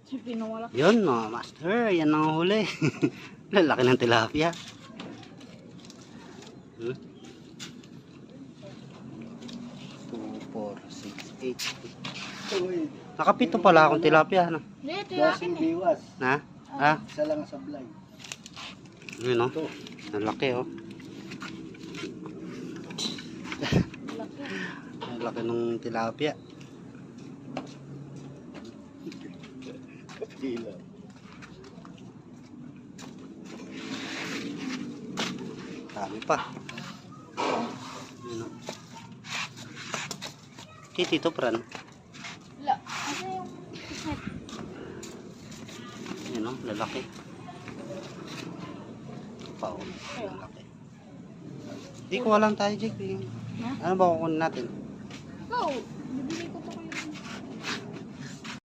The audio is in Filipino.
Si pinawala. Yun mga master, yan ang huli. Lalaki ng tilapia. Hmm? 2, 4, 6, 8. Nakapito pala akong tilapia. No? Hindi, ito yung akin eh. Biwas. Na? Ah, Isa lang sa blind. yun o. Ang laki o. Laki. Ang laki ng tilapia. Kapila. Dami pa. Yun o. Tito Pran. Wala. Ano yung kismet? Yun o, lalaki. Pao. Lalaki. Di ko alam tayo, Jake. Ha? Ano ba kukunin natin? Go!